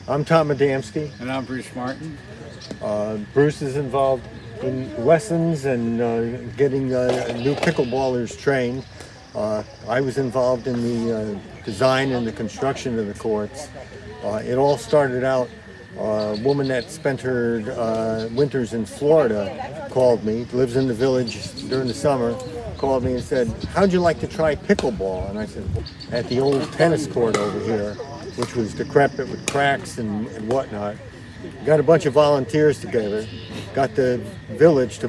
I'm Tom Adamski. And I'm Bruce Martin. Bruce is involved in lessons and getting new pickleballers trained. I was involved in the design and the construction of the courts. It all started out, a woman that spent her winters in Florida called me, lives in the village during the summer, called me and said, how'd you like to try pickleball? And I said, at the old tennis court over here, which was decrepit with cracks and whatnot. Got a bunch of volunteers together, got the village to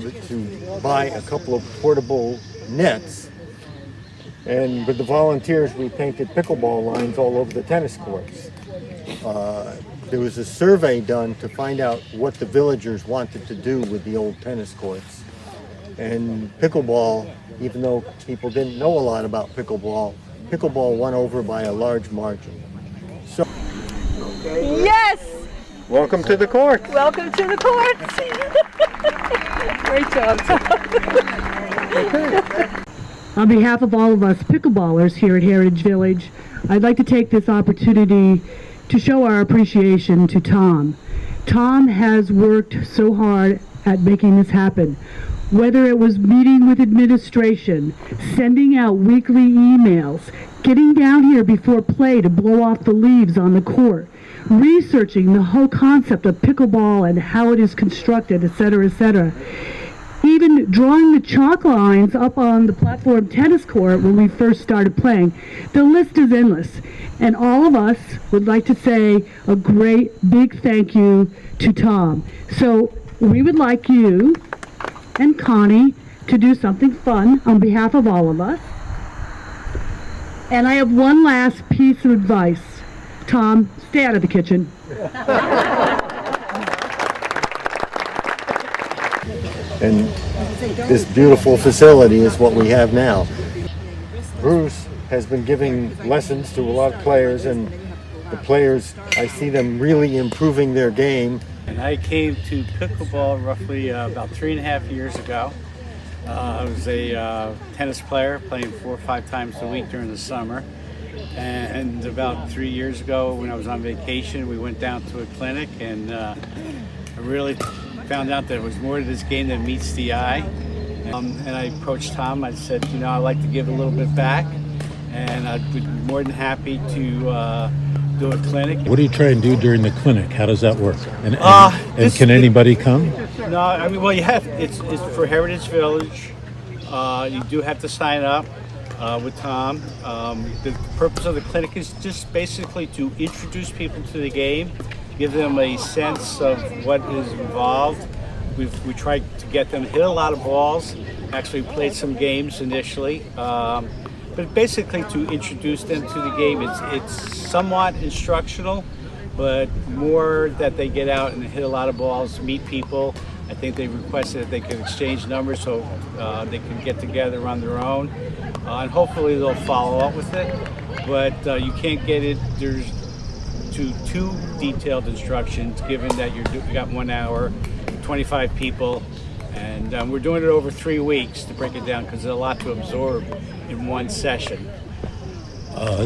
buy a couple of portable nets, and with the volunteers we painted pickleball lines all over the tennis courts. There was a survey done to find out what the villagers wanted to do with the old tennis courts. And pickleball, even though people didn't know a lot about pickleball won over by a large margin. So, yes! Welcome to the court. Welcome to the court. Great job, Tom. On behalf of all of us pickleballers here at Heritage Village, I'd like to take this opportunity to show our appreciation to Tom. Tom has worked so hard at making this happen. Whether it was meeting with administration, sending out weekly emails, getting down here before play to blow off the leaves on the court, researching the whole concept of pickleball and how it is constructed, etc., etc. Even drawing the chalk lines up on the platform tennis court when we first started playing. The list is endless. And all of us would like to say a great big thank you to Tom. So we would like you and Connie to do something fun on behalf of all of us. And I have one last piece of advice. Tom, stay out of the kitchen. And this beautiful facility is what we have now. Bruce has been giving lessons to a lot of players, and the players, I see them really improving their game. And I came to pickleball roughly about 3.5 years ago. I was a tennis player, playing 4 or 5 times a week during the summer. And about 3 years ago, when I was on vacation, we went down to a clinic, and I really found out there was more to this game than meets the eye. And I approached Tom. I said, you know, I'd like to give a little bit back, and I'd be more than happy to do a clinic. What do you try and do during the clinic? How does that work? And can anybody come? No, I mean, well, you have. It's for Heritage Village. You do have to sign up with Tom. The purpose of the clinic is just basically to introduce people to the game, give them a sense of what is involved. We tried to get them to hit a lot of balls. Actually played some games initially. But basically to introduce them to the game. It's somewhat instructional, but more that they get out and hit a lot of balls, meet people. I think they requested that they can exchange numbers so they can get together on their own. And hopefully they'll follow up with it. But you can't get it, there's too detailed instructions given that you got 1 hour, 25 people. And we're doing it over 3 weeks to break it down because there's a lot to absorb in one session.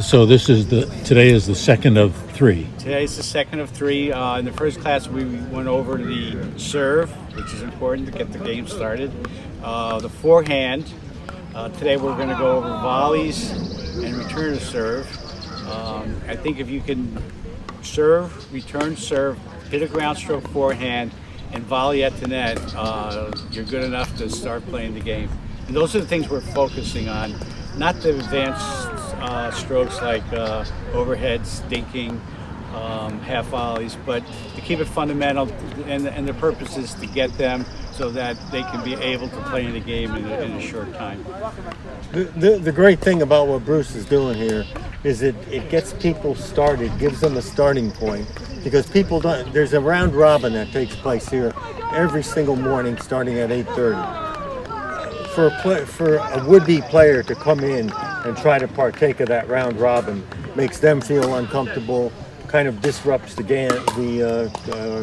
So today is the second of 3. Today is the second of 3. In the first class, we went over the serve, which is important to get the game started. The forehand. Today we're going to go over volleys and return to serve. I think if you can serve, return serve, hit a ground stroke forehand, and volley at the net, you're good enough to start playing the game. And those are the things we're focusing on, not the advanced strokes like overheads, dinking, half volleys, but to keep it fundamental, and the purpose is to get them so that they can be able to play in the game in a short time. The great thing about what Bruce is doing here is it gets people started, gives them a starting point, because people don't, there's a round robin that takes place here every single morning starting at 8:30. For a would-be player to come in and try to partake of that round robin makes them feel uncomfortable, kind of disrupts the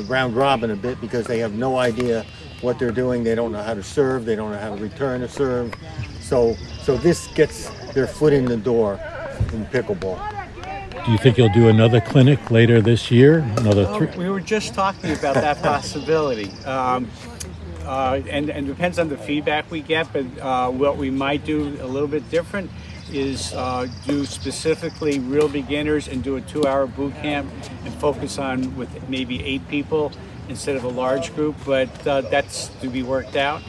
round robin a bit because they have no idea what they're doing. They don't know how to serve. They don't know how to return a serve. So this gets their foot in the door in pickleball. Do you think you'll do another clinic later this year? Another three? We were just talking about that possibility. And depends on the feedback we get, but what we might do a little bit different is do specifically real beginners and do a 2-hour boot camp and focus on with maybe 8 people instead of a large group, but that's to be worked out.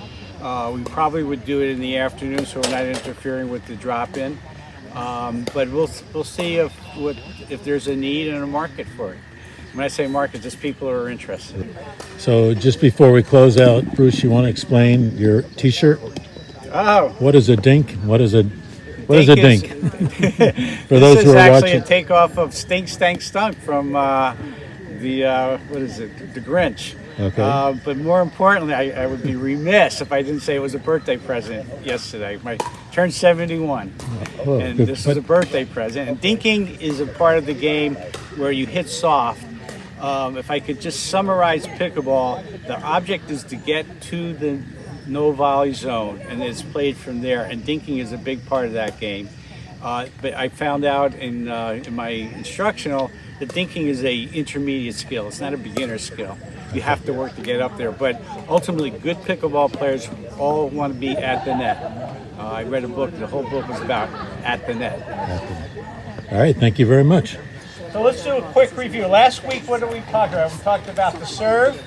We probably would do it in the afternoon so we're not interfering with the drop-in, but we'll see if there's a need and a market for it. When I say market, just people who are interested. So just before we close out, Bruce, you want to explain your T-shirt? Oh, What is a dink? What is a dink? For this those is who are actually watching. a takeoff of Stink Stank Stunk from the Grinch. Okay. But more importantly, I would be remiss if I didn't say it was a birthday present yesterday. I turned 71, Oh, and good. this is a birthday present. And dinking is a part of the game where you hit soft. If I could just summarize pickleball, the object is to get to the no volley zone, and it's played from there. And dinking is a big part of that game. But I found out in my instructional that dinking is a intermediate skill. It's not a beginner skill. You have to work to get up there. But ultimately, good pickleball players all want to be at the net. I read a book. The whole book was about at the net. All right. Thank you very much. So let's do a quick review. Last week, what did we talk about? We talked about the serve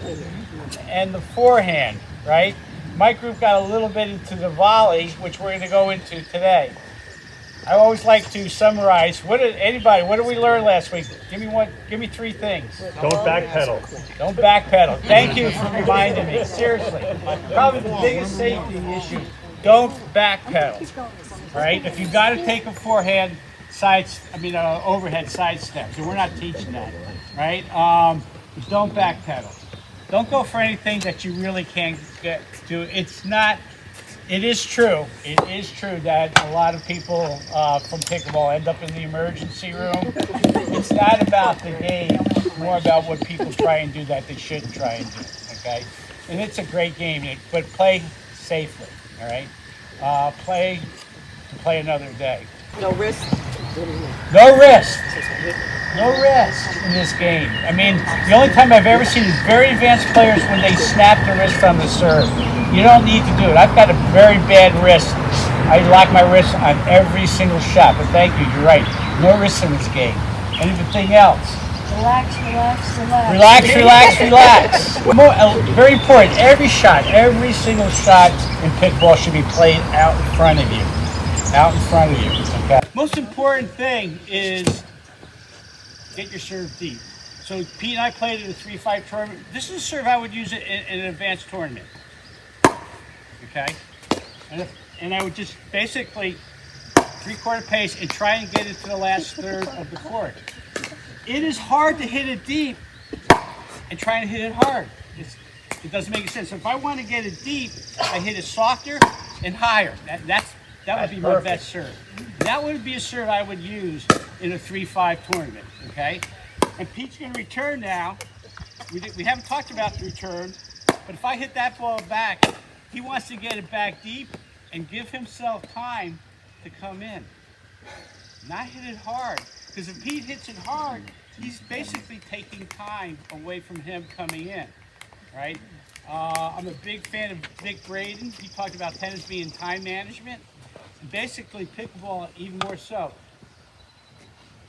and the forehand, right? My group got a little bit into the volley, which we're going to go into today. I always like to summarize. What did we learn last week? Give me 3 things. Don't backpedal. Don't backpedal. Thank you for reminding me. Seriously, probably the biggest safety issue. Don't backpedal. All right. If you got to take a forehand overhead side step. So we're not teaching that, right? Don't backpedal. Don't go for anything that you really can't get to. It is true that a lot of people from pickleball end up in the emergency room. It's not about the game, it's more about what people try and do that they shouldn't try and do, okay? And it's a great game, but play safely, all right? Play another day. No risk. No risk. No risk in this game. I mean, the only time I've ever seen is very advanced players when they snap the wrist on the serve. You don't need to do it. I've got a very bad wrist. I lock my wrist on every single shot. But thank you, you're right. No risk in this game. Anything else? Relax, relax, relax. Relax, relax, relax. Very important. Every single shot in pickleball should be played out in front of you. Out in front of you. Okay. Most important thing is get your serve deep. So Pete and I played in a 3-5 tournament. This is a serve I would use in an advanced tournament. Okay? And I would just basically 3/4 pace and try and get it to the last third of the court. It is hard to hit it deep and try and hit it hard. It doesn't make sense. So if I want to get it deep, I hit it softer and higher. That would be my best serve. That would be a serve I would use in a 3-5 tournament, okay? And Pete's going to return now. We haven't talked about the return, but if I hit that ball back, he wants to get it back deep and give himself time to come in. Not hit it hard, because if Pete hits it hard, he's basically taking time away from him coming in, right? I'm a big fan of Vic Braden. He talked about tennis being time management. Basically, pickleball even more so.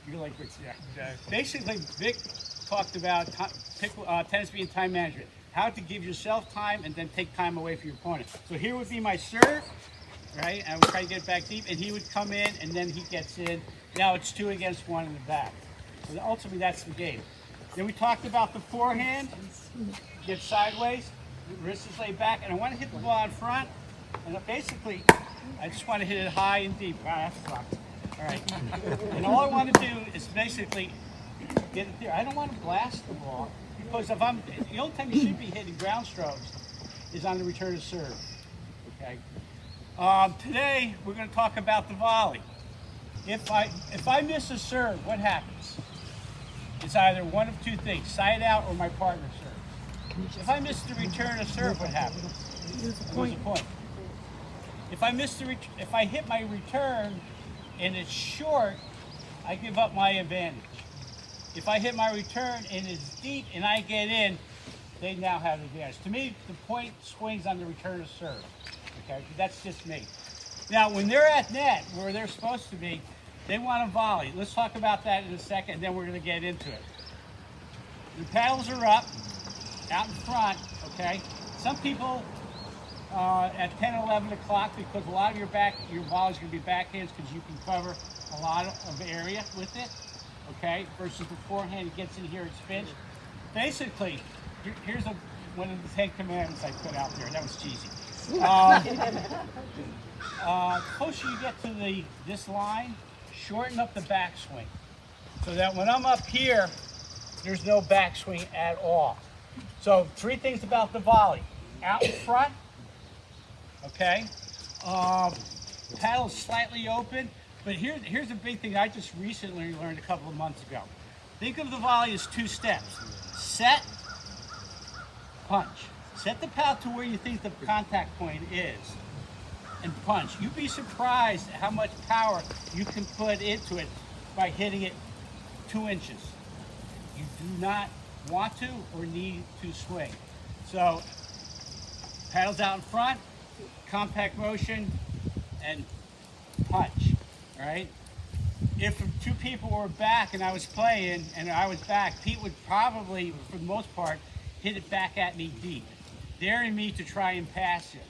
You like Vic, yeah. Basically, Vic talked about tennis being time management. How to give yourself time and then take time away from your opponent. So here would be my serve, right? I would try to get it back deep, and he would come in, and then he gets in. Now it's 2 against 1 in the back. So ultimately, that's the game. Then we talked about the forehand. Get sideways, the wrist is laid back, and I want to hit the ball out front. And basically, I just want to hit it high and deep. Wow, that's tough. All right. And all I want to do is basically get it there. I don't want to blast the ball, because the only time you should be hitting ground strokes is on the return of serve. Okay. Today we're going to talk about the volley. If I miss a serve, what happens? It's either one of 2 things: side out or my partner serve. If I miss the return of serve, what happens? Lose a point. If I hit my return and it's short, I give up my advantage. If I hit my return and it's deep and I get in, they now have the advantage. To me, the point swings on the return of serve. Okay, that's just me. Now, when they're at net, where they're supposed to be, they want to volley. Let's talk about that in a second, and then we're going to get into it. The paddles are up, out in front, okay? Some people at 10, 11 o'clock, because a lot of your volley's going to be backhands because you can cover a lot of area with it, okay? Versus the forehand, it gets in here, it's pinched. Basically, here's one of the 10 commandments I put out there. That was cheesy. Closer you get to this line, shorten up the backswing, so that when I'm up here, there's no backswing at all. So 3 things about the volley: out in front, okay, paddle slightly open. But here's a big thing I just recently learned a couple of months ago. Think of the volley as 2 steps: set, punch. Set the paddle to where you think the contact point is, and punch. You'd be surprised at how much power you can put into it by hitting it 2 inches. You do not want to or need to swing. So, paddles out in front, compact motion, and punch, all right? If 2 people were back and I was playing and I was back, Pete would probably, for the most part, hit it back at me deep, daring me to try and pass it.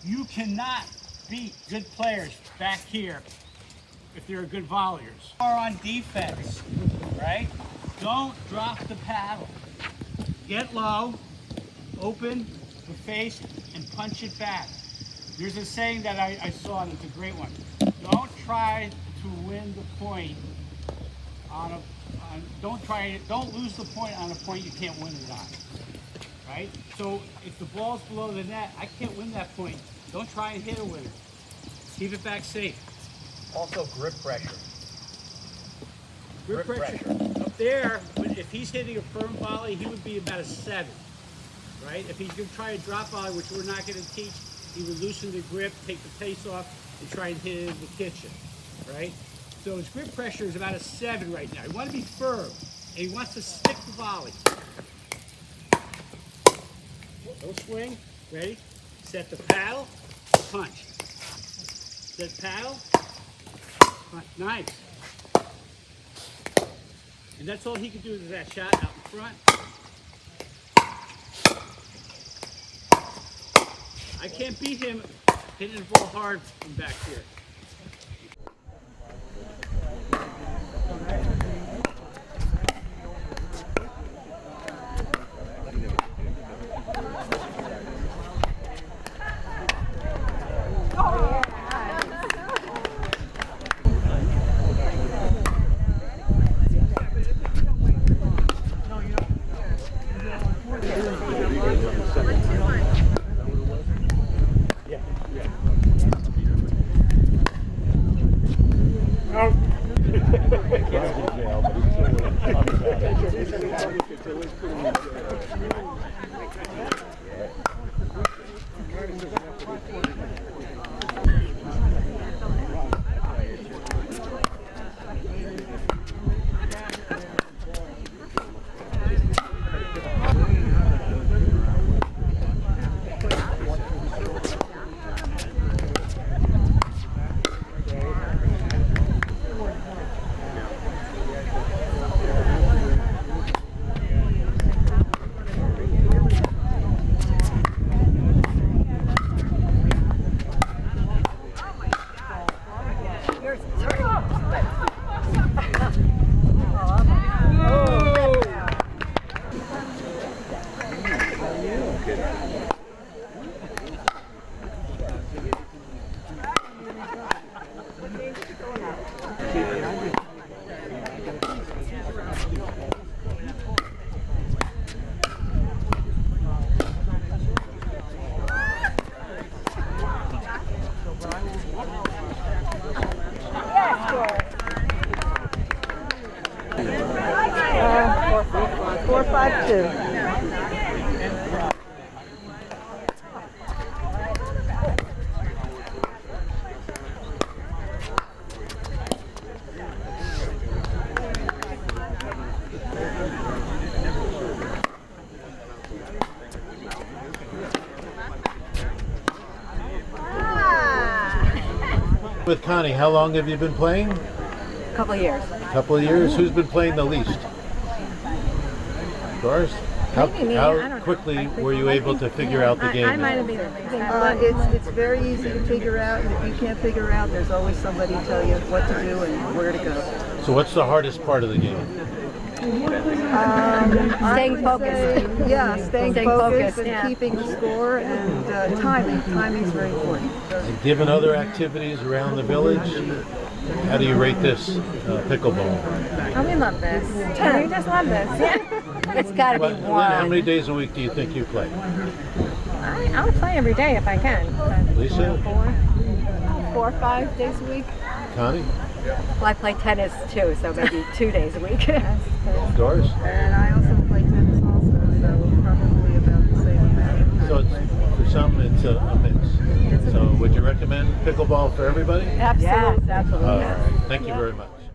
You cannot beat good players back here if they're good volleyers. Or on defense, right? Don't drop the paddle. Get low, open the face, and punch it back. There's a saying that I saw, and it's a great one. Don't try to win the point don't lose the point on a point you can't win it on. Right? So if the ball's below the net, I can't win that point. Don't try and hit it with it. Keep it back safe. Also, grip pressure. Grip pressure. Up there, if he's hitting a firm volley, he would be about a 7. Right? If he's going to try a drop volley, which we're not going to teach, he would loosen the grip, take the pace off, and try and hit it in the kitchen. Right? So his grip pressure is about a 7 right now. He wants to be firm, and he wants to stick the volley. No swing. Ready? Set the paddle. Punch. Set paddle. Punch. Nice. And that's all he can do with that shot out in front. I can't beat him hitting the ball hard from back here. With Connie, how long have you been playing? A couple of years. A couple of years. Who's been playing the least? Doris? Maybe me, I How don't know. quickly were you able to figure out the game? I might have been. It's very easy to figure out, and if you can't figure out, there's always somebody to tell you what to do and where to go. So what's the hardest part of the game? Staying focused. Staying Staying focused focused, and yeah. keeping the score and timing. Timing is very important. And given other activities around the village, how do you rate this pickleball? Oh, we love this. We just love this. Yeah. It's got to be Lynn, how many one. days a week do you think you play? I'll play every day if I can. Lisa? 4 or 5 days a week. Connie? Well, I play tennis too, so maybe 2 days a week. Doris? And I also play tennis also, so probably about the same amount. So it's, for some, it's a mix. So would you recommend pickleball for everybody? Absolutely. Yes, absolutely. All right. Thank you very much.